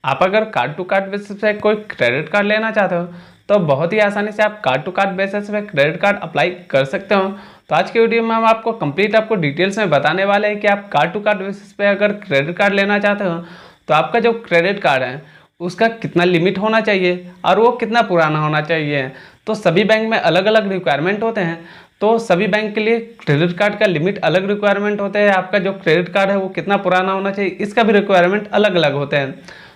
आप अगर card to card basis पे कोई क्रेडिट कार्ड लेना चाहते हो तो बहुत ही आसानी से आप कार्ड टू कार्ड बेसिस पे क्रेडिट कार्ड अप्लाई कर सकते हो। तो आज की वीडियो में हम आपको डिटेल्स में बताने वाले हैं कि आप कार्ड टू कार्ड बेसिस पे अगर क्रेडिट कार्ड लेना चाहते हो तो आपका जो क्रेडिट कार्ड है उसका कितना लिमिट होना चाहिए और वो कितना पुराना होना चाहिए। तो सभी बैंक में अलग अलग रिक्वायरमेंट होते हैं, तो सभी बैंक के लिए क्रेडिट कार्ड का लिमिट अलग रिक्वायरमेंट होते हैं। आपका जो क्रेडिट कार्ड है वो कितना पुराना होना चाहिए इसका भी रिक्वायरमेंट अलग अलग होते हैं।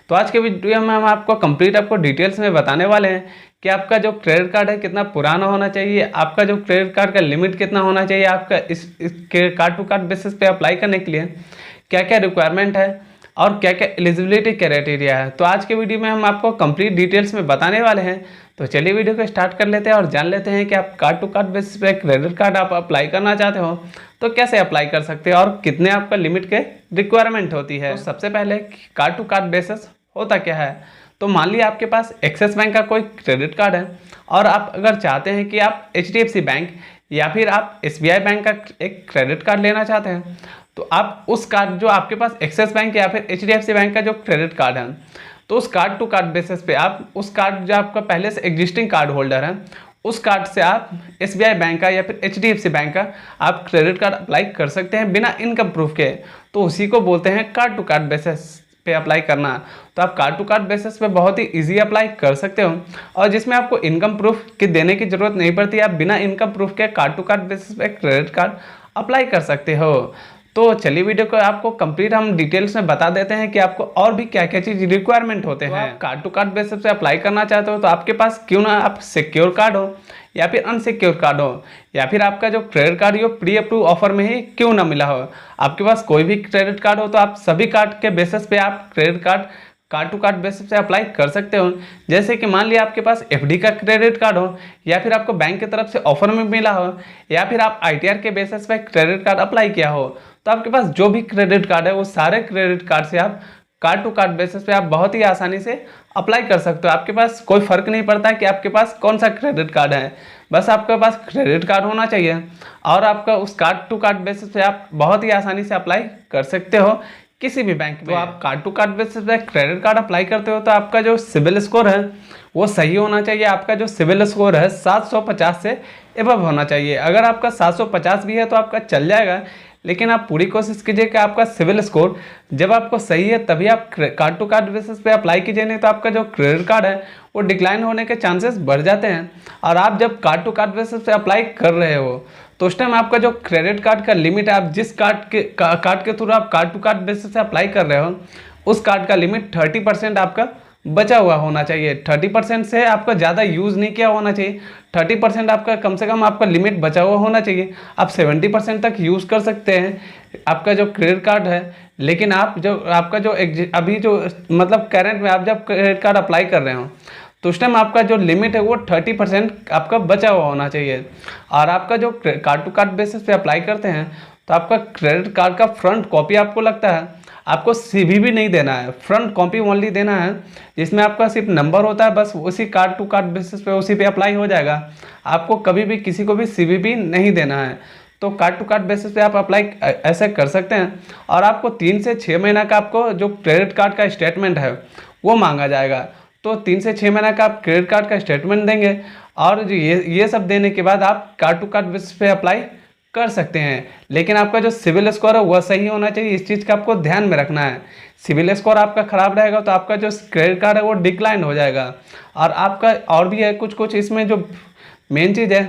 तो आज के वीडियो में हम आपको डिटेल्स में बताने वाले हैं कि आपका जो क्रेडिट कार्ड है कितना पुराना होना चाहिए, आपका जो क्रेडिट कार्ड का लिमिट कितना होना चाहिए, आपका इस कार्ड टू कार्ड बेसिस पे अप्लाई करने के लिए क्या क्या रिक्वायरमेंट है और क्या क्या एलिजिबिलिटी क्राइटेरिया है। तो आज के वीडियो में हम आपको कंप्लीट डिटेल्स में बताने वाले हैं। तो चलिए वीडियो को स्टार्ट कर लेते हैं और जान लेते हैं कि आप कार्ड टू कार्ड बेसिस पे क्रेडिट कार्ड आप अप्लाई करना चाहते हो तो कैसे अप्लाई कर सकते हैं और कितने आपका लिमिट के रिक्वायरमेंट होती है। तो सबसे पहले कार्ड टू कार्ड बेसिस होता क्या है। तो मान लिया आपके पास एक्सिस बैंक का कोई क्रेडिट कार्ड है और आप अगर चाहते हैं कि आप HDFC बैंक या फिर आप SBI बैंक का एक क्रेडिट कार्ड लेना चाहते हैं तो आप उस कार्ड जो आपके पास एक्सिस बैंक या फिर HDFC बैंक का जो क्रेडिट कार्ड है तो उस कार्ड टू कार्ड बेसिस पे आप उस कार्ड जो आपका पहले से एग्जिस्टिंग कार्ड होल्डर है उस कार्ड से आप SBI बैंक का या फिर HDFC बैंक का आप क्रेडिट कार्ड अप्लाई कर सकते हैं बिना इनकम प्रूफ के। तो उसी को बोलते हैं कार्ड टू कार्ड बेसिस पे अप्लाई करना। तो आप कार्ड टू कार्ड बेसिस पे बहुत ही इजी अप्लाई कर सकते हो और जिसमें आपको इनकम प्रूफ की देने की ज़रूरत नहीं पड़ती। आप बिना इनकम प्रूफ के कार्ड टू कार्ड बेसिस पे क्रेडिट कार्ड अप्लाई कर सकते हो। तो चलिए वीडियो को आपको कंप्लीट हम डिटेल्स में बता देते हैं कि आपको और भी क्या क्या चीज़ रिक्वायरमेंट होते हैं। आप कार्ड टू कार्ड बेसिस पे अप्लाई करना चाहते हो तो आपके पास क्यों ना आप सिक्योर कार्ड हो या फिर अनसिक्योर कार्ड हो या फिर आपका जो क्रेडिट कार्ड हो प्री अप्रूव ऑफर में ही क्यों ना मिला हो, आपके पास कोई भी क्रेडिट कार्ड हो तो आप सभी कार्ड के बेसिस पे आप credit card to card basis पे अप्लाई कर सकते हो। जैसे कि मान लिया आपके पास FD का क्रेडिट कार्ड हो या फिर आपको बैंक की तरफ से ऑफर में मिला हो या फिर आप ITR के बेसिस पे क्रेडिट कार्ड अप्लाई किया हो तो आपके पास जो भी क्रेडिट कार्ड है वो सारे क्रेडिट कार्ड से आप कार्ड टू कार्ड बेसिस पे आप बहुत ही आसानी से अप्लाई कर सकते हो। आपके पास कोई फ़र्क नहीं पड़ता कि आपके पास कौन सा क्रेडिट कार्ड है, बस आपके पास क्रेडिट कार्ड होना चाहिए और आपका उस कार्ड टू कार्ड बेसिस पे आप बहुत ही आसानी से अप्लाई कर सकते हो किसी भी बैंक में। तो आप कार्ड टू कार्ड बेसिस पे क्रेडिट कार्ड अप्लाई करते हो तो आपका जो सिबिल स्कोर है वो सही होना चाहिए। आपका जो सिबिल स्कोर है 750 से एबव होना चाहिए। अगर आपका 750 भी है तो आपका चल जाएगा, लेकिन आप पूरी कोशिश कीजिए कि आपका सिविल स्कोर जब आपको सही है तभी आप कार्ड टू कार्ड बेसिस पे अप्लाई कीजिए, नहीं तो आपका जो क्रेडिट कार्ड है वो डिक्लाइन होने के चांसेस बढ़ जाते हैं। और आप जब कार्ड टू कार्ड बेसिस पे अप्लाई कर रहे हो तो उस टाइम आपका जो क्रेडिट कार्ड का लिमिट है, आप जिस कार्ड के थ्रू आप कार्ड टू कार्ड बेसिस पे अप्लाई कर रहे हो उस कार्ड का लिमिट 30% आपका बचा हुआ होना चाहिए। 30% से आपका ज़्यादा यूज़ नहीं किया होना चाहिए। 30% आपका कम से कम आपका लिमिट बचा हुआ होना चाहिए। आप 70% तक यूज़ कर सकते हैं आपका जो क्रेडिट कार्ड है, लेकिन आप जो आपका जो अभी जो मतलब करंट में आप जब क्रेडिट कार्ड अप्लाई कर रहे हो तो उस टाइम आपका जो लिमिट है वो 30% आपका बचा हुआ होना चाहिए। और आपका जो कार्ड टू कार्ड बेसिस पे अप्लाई करते हैं तो आपका क्रेडिट कार्ड का फ्रंट कॉपी आपको लगता है आपको CVV नहीं देना है, फ्रंट कॉपी ओनली देना है जिसमें आपका सिर्फ नंबर होता है, बस उसी कार्ड टू कार्ड बेसिस पे उसी पे अप्लाई हो जाएगा। आपको कभी भी किसी को भी CVV नहीं देना है। तो कार्ड टू कार्ड बेसिस पे आप अप्लाई ऐसे कर सकते हैं और आपको 3 से 6 महीना का आपको जो क्रेडिट कार्ड का स्टेटमेंट है वो मांगा जाएगा। तो 3 से 6 महीना का आप क्रेडिट कार्ड का स्टेटमेंट देंगे और जो ये सब देने के बाद आप कार्ड टू कार्ड बेसिस पे अप्लाई कर सकते हैं। लेकिन आपका जो सिविल स्कोर है वह सही होना चाहिए, इस चीज़ का आपको ध्यान में रखना है। सिविल स्कोर आपका ख़राब रहेगा तो आपका जो क्रेडिट कार्ड है वो डिक्लाइन हो जाएगा। और आपका और भी है कुछ इसमें जो मेन चीज़ है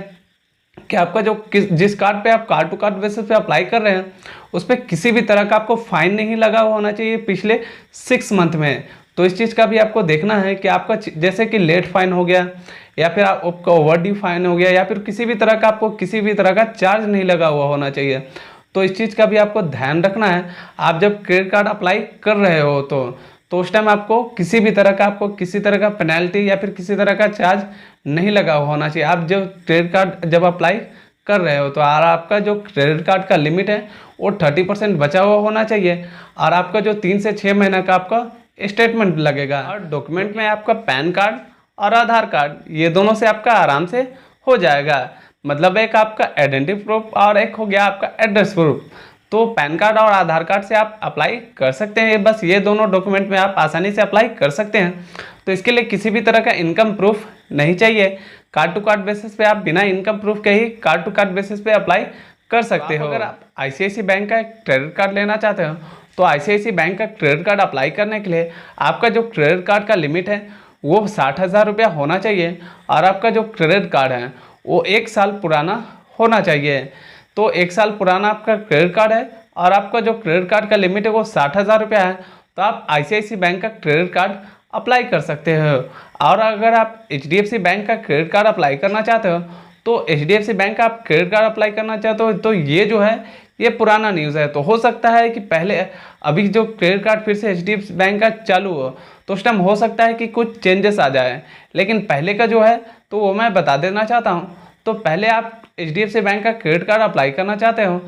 कि आपका जो जिस कार्ड पे आप कार्ड टू कार्ड बेसिस पे अप्लाई कर रहे हैं उस पर किसी भी तरह का आपको फाइन नहीं लगा हुआ होना चाहिए पिछले 6 मंथ में। तो इस चीज़ का भी आपको देखना है कि आपका जैसे कि लेट फाइन हो गया या फिर आपका ओवर ड्यू फाइन हो गया या फिर किसी भी तरह का आपको किसी भी तरह का चार्ज नहीं लगा हुआ होना चाहिए। तो इस चीज़ का भी आपको ध्यान रखना है। आप जब क्रेडिट कार्ड अप्लाई कर रहे हो तो उस टाइम आपको किसी तरह का पेनल्टी या फिर किसी तरह का चार्ज नहीं लगा हुआ होना चाहिए। आप जब क्रेडिट कार्ड जब अप्लाई कर रहे हो तो आपका जो क्रेडिट कार्ड का लिमिट है वो 30% बचा हुआ होना चाहिए और आपका जो 3 से 6 महीना का आपका स्टेटमेंट लगेगा। और डॉक्यूमेंट में आपका पैन कार्ड और आधार कार्ड ये दोनों से आपका आराम से हो जाएगा। मतलब एक आपका आइडेंटिटी प्रूफ और एक हो गया आपका एड्रेस प्रूफ। तो पैन कार्ड और आधार कार्ड से आप अप्लाई कर सकते हैं। बस ये दोनों डॉक्यूमेंट में आप आसानी से अप्लाई कर सकते हैं। तो इसके लिए किसी भी तरह का इनकम प्रूफ नहीं चाहिए। कार्ड टू कार्ड बेसिस पे आप बिना इनकम प्रूफ के ही कार्ड टू कार्ड बेसिस पे अप्लाई कर सकते हो। अगर आप ICICI बैंक का क्रेडिट कार्ड लेना चाहते हो तो ICICI बैंक का क्रेडिट कार्ड अप्लाई करने के लिए आपका जो क्रेडिट कार्ड का लिमिट है वो 60,000 रुपया होना चाहिए और आपका जो क्रेडिट कार्ड है वो 1 साल पुराना होना चाहिए। तो 1 साल पुराना आपका क्रेडिट कार्ड है और आपका जो क्रेडिट कार्ड का लिमिट है वो 60,000 रुपया है, तो आप ICICI बैंक का क्रेडिट कार्ड अप्लाई कर सकते हो। और अगर आप HDFC बैंक का क्रेडिट कार्ड अप्लाई करना चाहते हो तो HDFC बैंक का आप क्रेडिट कार्ड अप्लाई करना चाहते हो तो ये जो है ये पुराना न्यूज़ है। तो हो सकता है कि पहले अभी जो क्रेडिट कार्ड फिर से HDFC बैंक का चालू हो तो उस टाइम हो सकता है कि कुछ चेंजेस आ जाए, लेकिन पहले का जो है तो वो मैं बता देना चाहता हूँ। तो पहले आप HDFC बैंक का क्रेडिट कार्ड अप्लाई करना चाहते हो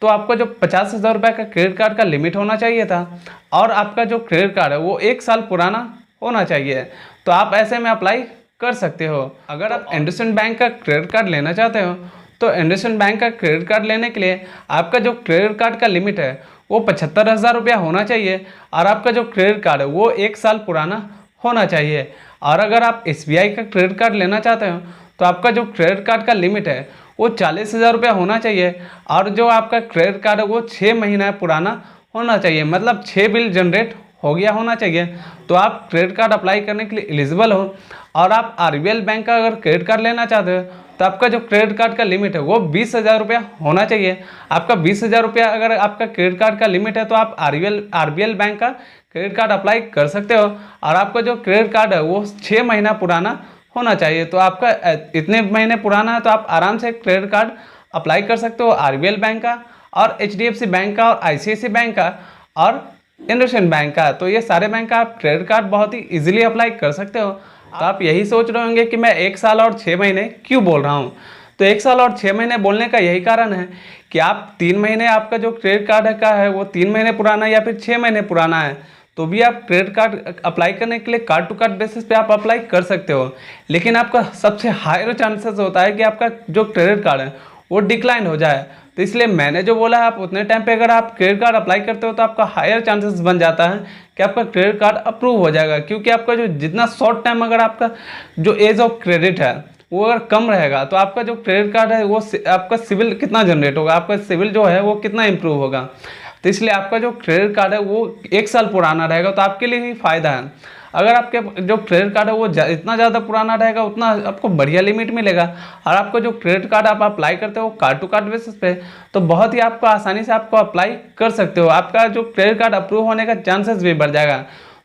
तो आपका जो 50,000 रुपये का क्रेडिट कार्ड का लिमिट होना चाहिए था और आपका जो क्रेडिट कार्ड है वो 1 साल पुराना होना चाहिए। तो आप ऐसे में अप्लाई कर सकते हो। अगर आप इंडसइंड बैंक का क्रेडिट कार्ड लेना चाहते हो तो इंडसइंड बैंक का क्रेडिट कार्ड लेने के लिए आपका जो क्रेडिट कार्ड का लिमिट है वो 75,000 रुपया होना चाहिए और आपका जो क्रेडिट कार्ड है वो 1 साल पुराना होना चाहिए। और अगर आप SBI का क्रेडिट कार्ड लेना चाहते हो तो आपका जो क्रेडिट कार्ड का लिमिट है वो 40,000 रुपया होना चाहिए और जो आपका क्रेडिट कार्ड है वो 6 महीना पुराना होना चाहिए, मतलब 6 बिल जनरेट हो गया होना चाहिए। तो आप क्रेडिट कार्ड अप्लाई करने के लिए एलिजिबल हो। और आप RBL बैंक का अगर क्रेडिट कार्ड लेना चाहते हो तो आपका जो क्रेडिट कार्ड का लिमिट है वो 20,000 रुपया होना चाहिए। आपका 20,000 रुपया अगर आपका क्रेडिट कार्ड का लिमिट है तो आप RBL बैंक का क्रेडिट कार्ड अप्लाई कर सकते हो और आपका जो क्रेडिट कार्ड है वो 6 महीना पुराना होना चाहिए। तो आपका इतने महीने पुराना है तो आप आराम से क्रेडिट कार्ड अप्लाई कर सकते हो RBL बैंक का और HDFC बैंक का और ICICI बैंक का और इंडसइंड बैंक का। तो ये सारे बैंक का आप क्रेडिट कार्ड बहुत ही इजीली अप्लाई कर सकते हो। तो आप यही सोच रहे होंगे कि मैं 1 साल और 6 महीने क्यों बोल रहा हूँ। तो 1 साल और 6 महीने बोलने का यही कारण है कि आप 3 महीने आपका जो क्रेडिट कार्ड का है वो 3 महीने पुराना या फिर 6 महीने पुराना है तो भी आप क्रेडिट कार्ड अप्लाई करने के लिए कार्ड टू कार्ड बेसिस पे आप अप्लाई कर सकते हो। लेकिन आपका सबसे हायर चांसेस होता है कि आपका जो क्रेडिट कार्ड है वो डिक्लाइन हो जाए। तो इसलिए मैंने जो बोला है आप उतने टाइम पे अगर आप क्रेडिट कार्ड अप्लाई करते हो तो आपका हायर चांसेस बन जाता है कि आपका क्रेडिट कार्ड अप्रूव हो जाएगा, क्योंकि आपका जो जितना शॉर्ट टाइम अगर आपका जो एज ऑफ क्रेडिट है वो अगर कम रहेगा तो आपका जो क्रेडिट कार्ड है वो आपका सिविल कितना जनरेट होगा, आपका सिविल जो है वो कितना इंप्रूव होगा। तो इसलिए आपका जो क्रेडिट कार्ड है वो 1 साल पुराना रहेगा तो आपके लिए ही फ़ायदा है। अगर आपके जो क्रेडिट कार्ड है वो इतना ज़्यादा पुराना रहेगा उतना आपको बढ़िया लिमिट मिलेगा और आपको जो क्रेडिट कार्ड आप अप्लाई करते हो कार्ड टू कार्ड बेसिस पे तो बहुत ही आपको आसानी से आपको अप्लाई कर सकते हो। आपका जो क्रेडिट कार्ड अप्रूव होने का चांसेस भी बढ़ जाएगा।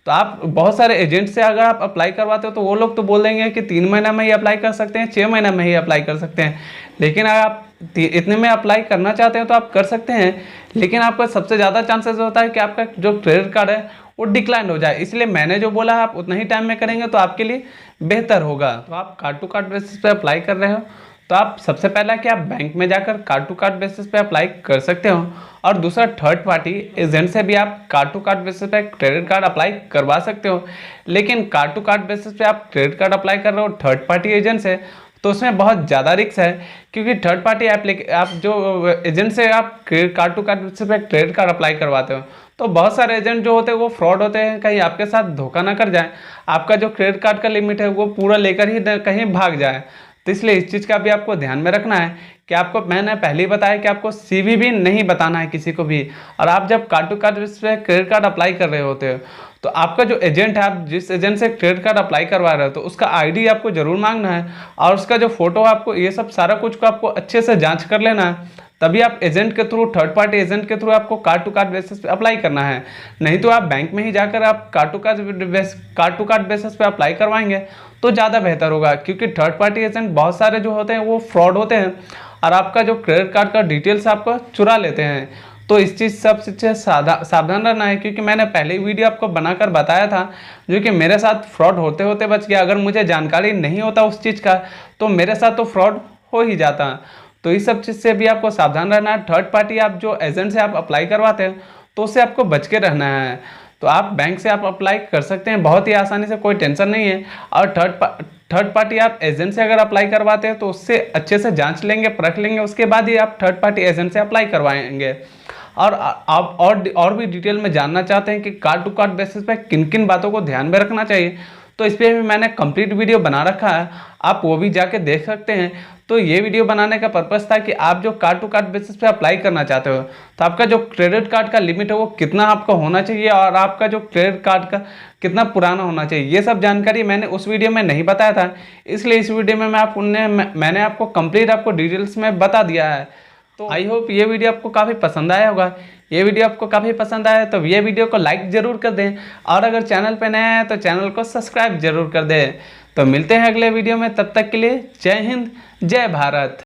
तो आप बहुत सारे एजेंट से अगर आप अप्लाई करवाते हो तो वो लोग तो बोल देंगे कि 3 महीना में ही अप्लाई कर सकते हैं, 6 महीना में ही अप्लाई कर सकते हैं। लेकिन अगर आप इतने में अप्लाई करना चाहते हो तो आप कर सकते हैं, लेकिन आपका सबसे ज़्यादा चांसेस होता है कि आपका जो क्रेडिट कार्ड है वो डिक्लाइन हो जाए। इसलिए मैंने जो बोला है आप उतना ही टाइम में करेंगे तो आपके लिए बेहतर होगा। तो आप कार्ड टू कार्ड बेसिस पे अप्लाई कर रहे हो तो आप सबसे पहला कि आप बैंक में जाकर कार्ड टू कार्ड बेसिस पे अप्लाई कर सकते हो और दूसरा थर्ड पार्टी एजेंट से भी आप कार्ड टू कार्ड बेसिस पे क्रेडिट कार्ड अप्लाई करवा सकते हो। लेकिन कार्ड टू कार्ड बेसिस पे आप क्रेडिट कार्ड अप्लाई कर रहे हो थर्ड पार्टी एजेंट से तो उसमें बहुत ज़्यादा रिस्क है, क्योंकि थर्ड पार्टी आप जो एजेंट से आप कार्ड टू कार्ड बेसिस पे क्रेडिट कार्ड अप्लाई करवाते हो तो बहुत सारे एजेंट जो होते हैं वो फ्रॉड होते हैं, कहीं आपके साथ धोखा ना कर जाए, आपका जो क्रेडिट कार्ड का लिमिट है वो पूरा लेकर ही कहीं भाग जाए। तो इसलिए इस चीज़ का भी आपको ध्यान में रखना है कि आपको, मैंने पहले ही बताया कि आपको CVV नहीं बताना है किसी को भी। और आप जब कार्ड टू कार्ड पे क्रेडिट कार्ड अप्लाई कर रहे होते हो तो आपका जो एजेंट है, आप जिस एजेंट से क्रेडिट कार्ड अप्लाई करवा रहे हो तो उसका ID आपको जरूर मांगना है और उसका जो फोटो आपको, ये सब सारा कुछ को आपको अच्छे से जाँच कर लेना है। तभी आप एजेंट के थ्रू, थर्ड पार्टी एजेंट के थ्रू आपको कार्ड टू कार्ड बेसिस पे अप्लाई करना है। नहीं तो आप बैंक में ही जाकर आप कार्ड टू कार्ड बेसिस पे अप्लाई करवाएंगे तो ज़्यादा बेहतर होगा, क्योंकि थर्ड पार्टी एजेंट बहुत सारे जो होते हैं वो फ्रॉड होते हैं और आपका जो क्रेडिट कार्ड का डिटेल्स आपको चुरा लेते हैं। तो इस चीज़ सबसे सावधान रहना है, क्योंकि मैंने पहले ही वीडियो आपको बनाकर बताया था जो कि मेरे साथ फ्रॉड होते होते बच गया। अगर मुझे जानकारी नहीं होता उस चीज़ का तो मेरे साथ तो फ्रॉड हो ही जाता। तो इस सब चीज़ से भी आपको सावधान रहना है। थर्ड पार्टी आप जो एजेंट से आप अप्लाई करवाते हैं तो उससे आपको बच के रहना है। तो आप बैंक से आप अप्लाई कर सकते हैं बहुत ही आसानी से, कोई टेंशन नहीं है। और थर्ड पार्टी आप एजेंट से अगर अप्लाई करवाते हैं तो उससे अच्छे से जांच लेंगे, परख लेंगे, उसके बाद ही आप थर्ड पार्टी एजेंट से अप्लाई करवाएंगे। और आप और भी डिटेल में जानना चाहते हैं कि कार्ड टू कार्ड बेसिस पे किन किन बातों को ध्यान में रखना चाहिए, तो इस पर भी मैंने कंप्लीट वीडियो बना रखा है, आप वो भी जाके देख सकते हैं। तो ये वीडियो बनाने का पर्पस था कि आप जो कार्ड टू कार्ड बेसिस पे अप्लाई करना चाहते हो, तो आपका जो क्रेडिट कार्ड का लिमिट है वो कितना आपका होना चाहिए और आपका जो क्रेडिट कार्ड का कितना पुराना होना चाहिए, ये सब जानकारी मैंने उस वीडियो में नहीं बताया था। इसलिए इस वीडियो में मैंने आपको कंप्लीट आपको डिटेल्स में बता दिया है। तो आई होप ये वीडियो आपको काफ़ी पसंद आया होगा। ये वीडियो आपको काफ़ी पसंद आया तो ये वीडियो को लाइक ज़रूर कर दें, और अगर चैनल पे नए हैं तो चैनल को सब्सक्राइब जरूर कर दें। तो मिलते हैं अगले वीडियो में, तब तक के लिए जय हिंद, जय भारत।